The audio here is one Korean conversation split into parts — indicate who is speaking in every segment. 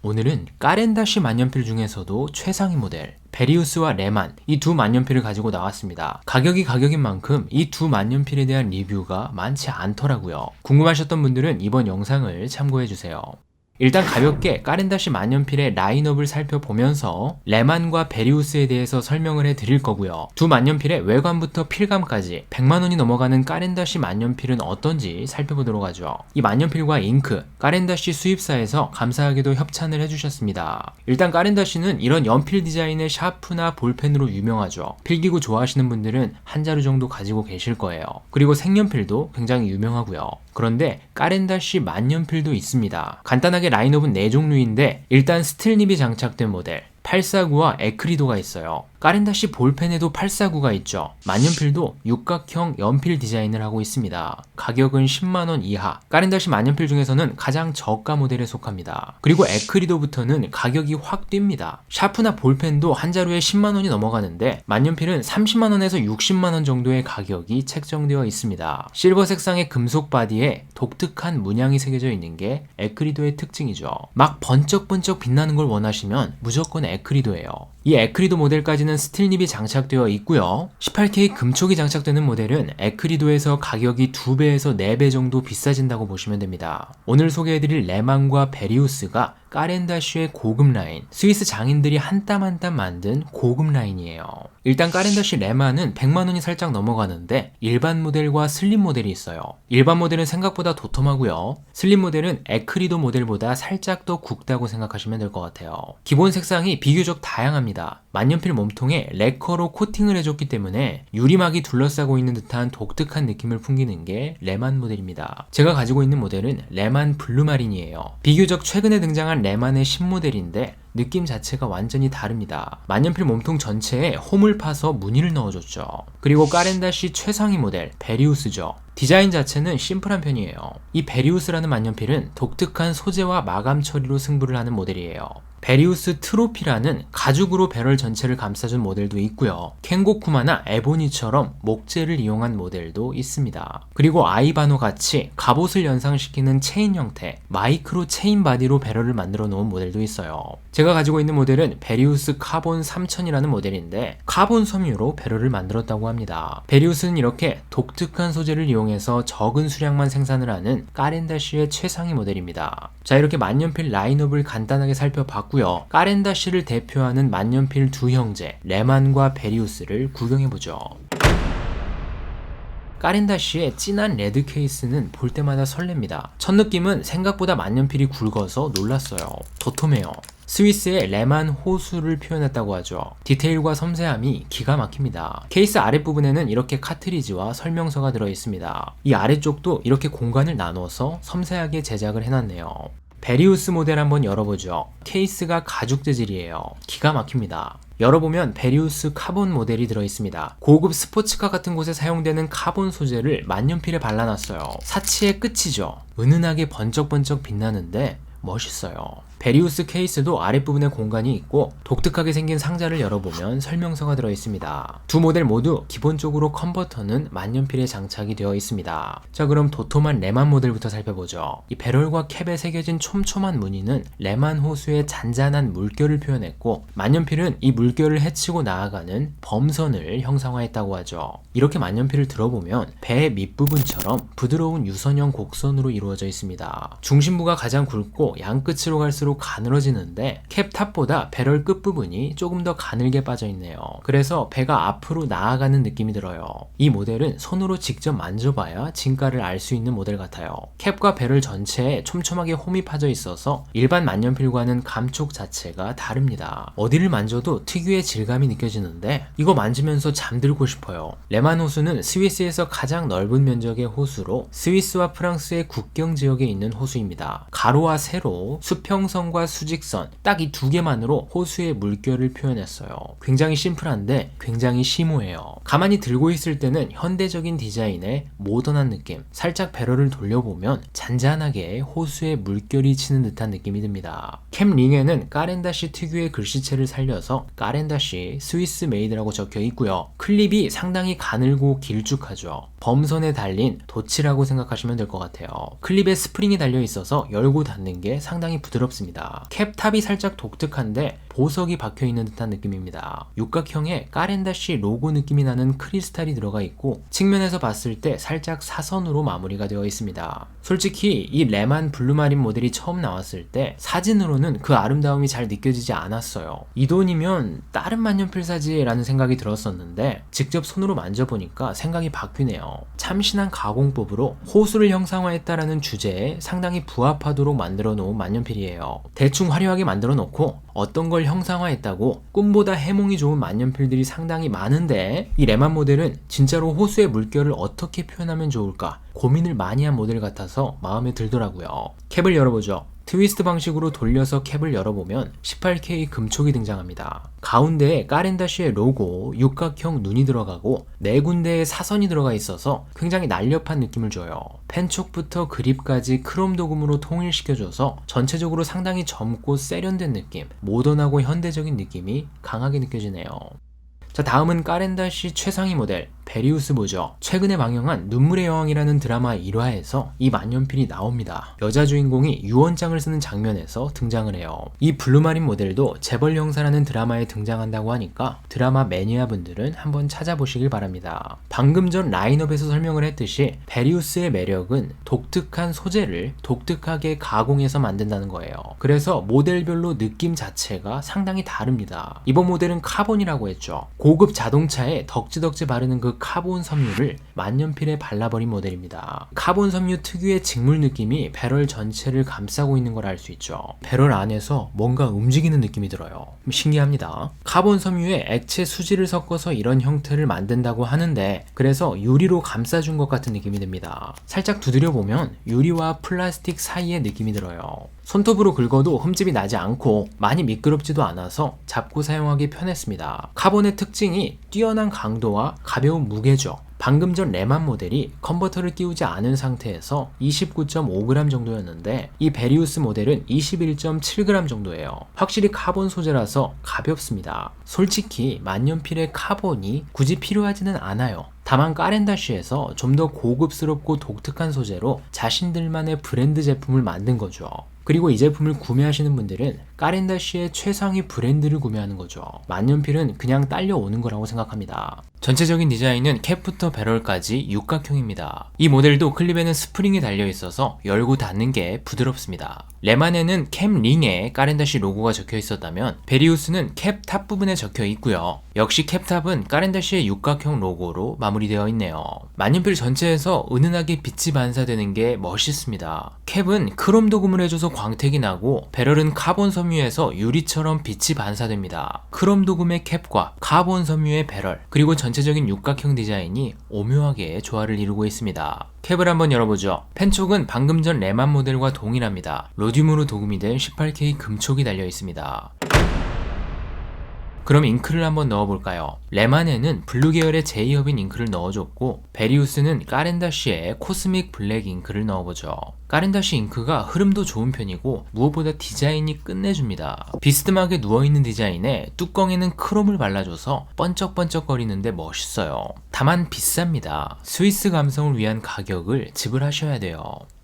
Speaker 1: 오늘은 까렌다시 만년필 중에서도 최상위 모델 베리우스와 레만 이 두 만년필을 가지고 나왔습니다. 가격이 가격인 만큼 이 두 만년필에 대한 리뷰가 많지 않더라고요. 궁금하셨던 분들은 이번 영상을 참고해주세요. 일단 가볍게 까렌다시 만년필의 라인업을 살펴보면서 레만과 베리우스에 대해서 설명을 해드릴 거고요. 두 만년필의 외관부터 필감까지 100만원이 넘어가는 까렌다시 만년필은 어떤지 살펴보도록 하죠. 이 만년필과 잉크, 까렌다시 수입사에서 감사하게도 협찬을 해주셨습니다. 일단 까렌다시는 이런 연필 디자인의 샤프나 볼펜으로 유명하죠. 필기구 좋아하시는 분들은 한 자루 정도 가지고 계실 거예요. 그리고 색연필도 굉장히 유명하고요. 그런데 까렌다시 만년필도 있습니다. 간단하게 라인업은 4종류인데 일단 스틸닙이 장착된 모델 849와 에크리도가 있어요. 까렌다시 볼펜에도 849가 있죠. 만년필도 육각형 연필 디자인을 하고 있습니다. 가격은 10만원 이하. 까렌다시 만년필 중에서는 가장 저가 모델에 속합니다. 그리고 에크리도부터는 가격이 확 뜁니다. 샤프나 볼펜도 한 자루에 10만원이 넘어가는데 만년필은 30만원에서 60만원 정도의 가격이 책정되어 있습니다. 실버 색상의 금속 바디에 독특한 문양이 새겨져 있는 게 에크리도의 특징이죠. 막 번쩍번쩍 빛나는 걸 원하시면 무조건 에크리도예요. 이 에크리도 모델까지는 스틸닙이 장착되어 있고요. 18K 금촉이 장착되는 모델은 에크리도에서 가격이 2배에서 4배 정도 비싸진다고 보시면 됩니다. 오늘 소개해드릴 레만과 베리우스가 까렌다시의 고급 라인, 스위스 장인들이 한 땀 한 땀 만든 고급 라인이에요. 일단 까렌다시 레만은 100만원이 살짝 넘어가는데 일반 모델과 슬림 모델이 있어요. 일반 모델은 생각보다 도톰하고요. 슬림 모델은 에크리도 모델보다 살짝 더 굵다고 생각하시면 될 것 같아요. 기본 색상이 비교적 다양합니다. 만년필 몸통에 레커로 코팅을 해줬기 때문에 유리막이 둘러싸고 있는 듯한 독특한 느낌을 풍기는 게 레만 모델입니다. 제가 가지고 있는 모델은 레만 블루마린이에요. 비교적 최근에 등장한 레만의 신모델인데 느낌 자체가 완전히 다릅니다. 만년필 몸통 전체에 홈을 파서 무늬를 넣어줬죠. 그리고 까렌다시 최상위 모델 베리우스죠. 디자인 자체는 심플한 편이에요. 이 베리우스라는 만년필은 독특한 소재와 마감 처리로 승부를 하는 모델이에요. 베리우스 트로피라는 가죽으로 배럴 전체를 감싸준 모델도 있고요. 켄고쿠마나 에보니처럼 목재를 이용한 모델도 있습니다. 그리고 아이바노 같이 갑옷을 연상시키는 체인 형태, 마이크로 체인 바디로 배럴을 만들어 놓은 모델도 있어요. 제가 가지고 있는 모델은 베리우스 카본 3000이라는 모델인데 카본 섬유로 배럴을 만들었다고 합니다. 베리우스는 이렇게 독특한 소재를 이용해서 적은 수량만 생산을 하는 까렌다시의 최상위 모델입니다. 자, 이렇게 만년필 라인업을 간단하게 살펴봤고요. 까렌다시를 대표하는 만년필 두 형제 레만과 베리우스를 구경해보죠. 까렌다시의 진한 레드 케이스는 볼 때마다 설렙니다. 첫 느낌은 생각보다 만년필이 굵어서 놀랐어요. 도톰해요. 스위스의 레만 호수를 표현했다고 하죠. 디테일과 섬세함이 기가 막힙니다. 케이스 아랫부분에는 이렇게 카트리지와 설명서가 들어있습니다. 이 아래쪽도 이렇게 공간을 나눠서 섬세하게 제작을 해놨네요. 베리우스 모델 한번 열어보죠. 케이스가 가죽 재질이에요. 기가 막힙니다. 열어보면 베리우스 카본 모델이 들어있습니다. 고급 스포츠카 같은 곳에 사용되는 카본 소재를 만년필에 발라놨어요. 사치의 끝이죠. 은은하게 번쩍번쩍 빛나는데 멋있어요. 베리우스 케이스도 아랫부분에 공간이 있고 독특하게 생긴 상자를 열어보면 설명서가 들어있습니다. 두 모델 모두 기본적으로 컨버터는 만년필에 장착이 되어 있습니다. 자, 그럼 도톰한 레만 모델부터 살펴보죠. 이 배럴과 캡에 새겨진 촘촘한 무늬는 레만 호수의 잔잔한 물결을 표현했고 만년필은 이 물결을 헤치고 나아가는 범선을 형상화했다고 하죠. 이렇게 만년필을 들어보면 배 밑부분처럼 부드러운 유선형 곡선으로 이루어져 있습니다. 중심부가 가장 굵고 양끝으로 갈수록 가늘어지는데 캡 탑보다 배럴 끝부분이 조금 더 가늘게 빠져있네요. 그래서 배가 앞으로 나아가는 느낌이 들어요. 이 모델은 손으로 직접 만져봐야 진가를 알 수 있는 모델 같아요. 캡과 배럴 전체에 촘촘하게 홈이 파져 있어서 일반 만년필과는 감촉 자체가 다릅니다. 어디를 만져도 특유의 질감이 느껴지는데 이거 만지면서 잠들고 싶어요. 레만 호수는 스위스에서 가장 넓은 면적의 호수로 스위스와 프랑스의 국경 지역에 있는 호수입니다. 가로와 세로, 수평선과 수직선 딱 이 두 개만으로 호수의 물결을 표현했어요. 굉장히 심플한데 굉장히 심오해요. 가만히 들고 있을 때는 현대적인 디자인의 모던한 느낌, 살짝 배럴을 돌려보면 잔잔하게 호수에 물결이 치는 듯한 느낌이 듭니다. 캡 링에는 까렌다시 특유의 글씨체를 살려서 까렌다시 스위스 메이드라고 적혀 있고요. 클립이 상당히 가늘고 길쭉하죠. 범선에 달린 돛이라고 생각하시면 될 것 같아요. 클립에 스프링이 달려 있어서 열고 닫는 게 상당히 부드럽습니다. 캡탑이 살짝 독특한데 보석이 박혀있는 듯한 느낌입니다. 육각형에 까렌다시 로고 느낌이 나는 크리스탈이 들어가 있고 측면에서 봤을 때 살짝 사선으로 마무리가 되어 있습니다. 솔직히 이 레만 블루마린 모델이 처음 나왔을 때 사진으로는 그 아름다움이 잘 느껴지지 않았어요. 이 돈이면 다른 만년필사지라는 생각이 들었었는데 직접 손으로 만져보니까 생각이 바뀌네요. 참신한 가공법으로 호수를 형상화했다라는 주제에 상당히 부합하도록 만들어 놓은 만년필이에요. 대충 화려하게 만들어 놓고 어떤 걸 형상화했다고 꿈보다 해몽이 좋은 만년필들이 상당히 많은데 이 레만 모델은 진짜로 호수의 물결을 어떻게 표현하면 좋을까 고민을 많이 한 모델 같아서 마음에 들더라고요. 캡을 열어보죠. 트위스트 방식으로 돌려서 캡을 열어보면 18K 금촉이 등장합니다. 가운데에 까렌다시의 로고, 육각형 눈이 들어가고 4군데의 사선이 들어가 있어서 굉장히 날렵한 느낌을 줘요. 펜촉부터 그립까지 크롬 도금으로 통일시켜줘서 전체적으로 상당히 젊고 세련된 느낌, 모던하고 현대적인 느낌이 강하게 느껴지네요. 자, 다음은 까렌다시 최상위 모델 베리우스 보죠. 최근에 방영한 눈물의 여왕이라는 드라마 1화에서 이 만년필이 나옵니다. 여자 주인공이 유언장을 쓰는 장면에서 등장을 해요. 이 블루마린 모델도 재벌 형사라는 드라마에 등장한다고 하니까 드라마 매니아 분들은 한번 찾아보시길 바랍니다. 방금 전 라인업에서 설명을 했듯이 베리우스의 매력은 독특한 소재를 독특하게 가공해서 만든다는 거예요. 그래서 모델별로 느낌 자체가 상당히 다릅니다. 이번 모델은 카본이라고 했죠. 고급 자동차에 덕지덕지 바르는 그 카본 섬유를 만년필에 발라버린 모델입니다. 카본 섬유 특유의 직물 느낌이 배럴 전체를 감싸고 있는 걸 알 수 있죠. 배럴 안에서 뭔가 움직이는 느낌이 들어요. 신기합니다. 카본 섬유에 액체 수지를 섞어서 이런 형태를 만든다고 하는데 그래서 유리로 감싸준 것 같은 느낌이 듭니다. 살짝 두드려보면 유리와 플라스틱 사이의 느낌이 들어요. 손톱으로 긁어도 흠집이 나지 않고 많이 미끄럽지도 않아서 잡고 사용하기 편했습니다. 카본의 특징이 뛰어난 강도와 가벼운 무게죠. 방금 전 레만 모델이 컨버터를 끼우지 않은 상태에서 29.5g 정도였는데 이 베리우스 모델은 21.7g 정도예요. 확실히 카본 소재라서 가볍습니다. 솔직히 만년필의 카본이 굳이 필요하지는 않아요. 다만 까렌다시에서 좀 더 고급스럽고 독특한 소재로 자신들만의 브랜드 제품을 만든 거죠. 그리고 이 제품을 구매하시는 분들은 까렌다시의 최상위 브랜드를 구매하는 거죠. 만년필은 그냥 딸려오는 거라고 생각합니다. 전체적인 디자인은 캡부터 배럴까지 육각형입니다. 이 모델도 클립에는 스프링이 달려있어서 열고 닫는 게 부드럽습니다. 레만에는 캡 링에 까렌다시 로고가 적혀 있었다면 베리우스는 캡 탑 부분에 적혀 있고요. 역시 캡탑은 까렌다시의 육각형 로고로 마무리되어 있네요. 만년필 전체에서 은은하게 빛이 반사되는 게 멋있습니다. 캡은 크롬 도금을 해줘서 광택이 나고 배럴은 카본 섬유에서 유리처럼 빛이 반사됩니다. 크롬 도금의 캡과 카본 섬유의 배럴 그리고 전체적인 육각형 디자인이 오묘하게 조화를 이루고 있습니다. 캡을 한번 열어보죠. 펜촉은 방금 전 레만 모델과 동일합니다. 로듐으로 도금이 된 18K 금촉이 달려 있습니다. 그럼 잉크를 한번 넣어볼까요? 레만에는 블루 계열의 제이협인 잉크를 넣어줬고 베리우스는 까렌다시의 코스믹 블랙 잉크를 넣어보죠. 까렌다시 잉크가 흐름도 좋은 편이고 무엇보다 디자인이 끝내줍니다. 비스듬하게 누워있는 디자인에 뚜껑에는 크롬을 발라줘서 번쩍번쩍거리는데 멋있어요. 다만 비쌉니다. 스위스 감성을 위한 가격을 지불하셔야 돼요.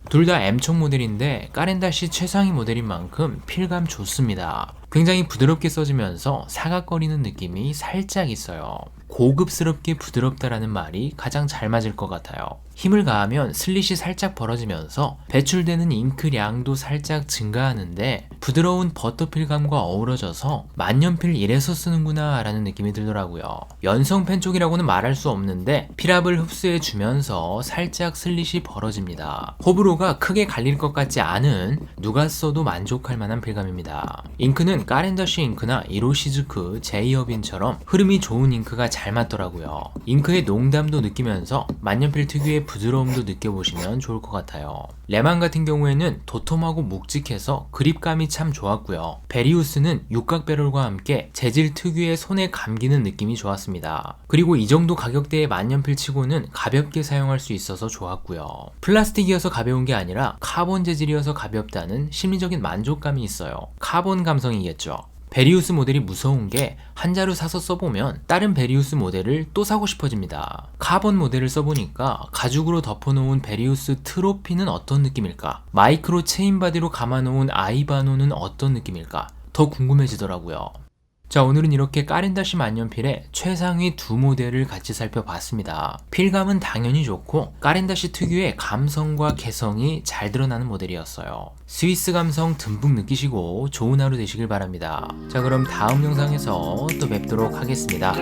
Speaker 1: 둘 다 M촉 모델인데 까렌다시 최상위 모델인 만큼 필감 좋습니다. 굉장히 부드럽게 써지면서 사각거리는 느낌이 살짝 있어요. 고급스럽게 부드럽다라는 말이 가장 잘 맞을 것 같아요. 힘을 가하면 슬릿이 살짝 벌어지면서 배출되는 잉크량도 살짝 증가하는데 부드러운 버터필감과 어우러져서 만년필 이래서 쓰는구나 라는 느낌이 들더라고요. 연성 펜촉이라고는 말할 수 없는데 필압을 흡수해 주면서 살짝 슬릿이 벌어집니다. 호불호가 크게 갈릴 것 같지 않은 누가 써도 만족할 만한 필감입니다. 잉크는 까렌다시 잉크나 이로시즈크, 제이허빈처럼 흐름이 좋은 잉크가 잘 맞더라고요. 잉크의 농담도 느끼면서 만년필 특유의 부드러움도 느껴보시면 좋을 것 같아요. 레만 같은 경우에는 도톰하고 묵직해서 그립감이 참 좋았고요. 베리우스는 육각 배럴과 함께 재질 특유의 손에 감기는 느낌이 좋았습니다. 그리고 이 정도 가격대의 만년필 치고는 가볍게 사용할 수 있어서 좋았고요. 플라스틱이어서 가벼운 게 아니라 카본 재질이어서 가볍다는 심리적인 만족감이 있어요. 카본 감성이겠죠. 베리우스 모델이 무서운 게 한 자루 사서 써보면 다른 베리우스 모델을 또 사고 싶어집니다. 카본 모델을 써보니까 가죽으로 덮어놓은 베리우스 트로피는 어떤 느낌일까? 마이크로 체인바디로 감아놓은 아이바노는 어떤 느낌일까? 더 궁금해지더라고요. 자, 오늘은 이렇게 까렌다시 만년필의 최상위 두 모델을 같이 살펴봤습니다. 필감은 당연히 좋고 까렌다시 특유의 감성과 개성이 잘 드러나는 모델이었어요. 스위스 감성 듬뿍 느끼시고 좋은 하루 되시길 바랍니다. 자, 그럼 다음 영상에서 또 뵙도록 하겠습니다.